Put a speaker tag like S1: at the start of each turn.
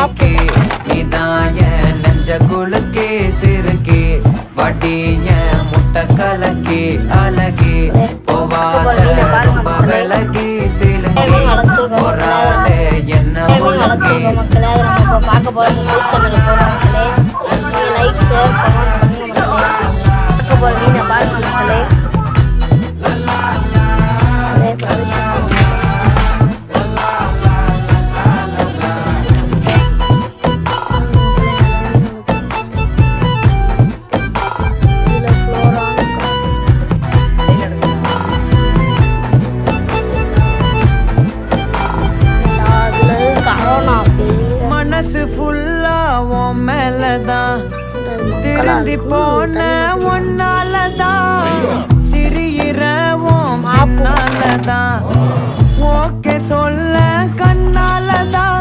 S1: இன்னைக்கு நீதான் என் நெஞ்ச குலுக்கி சிறுக்கி வட்டி என் முட்டை கலக்கி அழகி போவாத ரொம்ப விலகி சிலுங்கி போறாதே என்ன முழுங்கி.
S2: மக்களே அதை நம்ம இப்போ பார்க்க போகிறோம். யூடியூப் சேனலுக்கு போகிறோம் மக்களே. நீங்கள் லைக் ஷேர் கமெண்ட் பண்ணுங்க மக்களே. பார்க்க போகிற மீனை பாருங்க மக்களே.
S1: மனசு ஃபுல்லா உன் மேலதான் திருந்தி போன ஒன்னாலதான் திரியிற உன் பின்னாலதான் ஓகே சொல்ல கண்ணாலதான்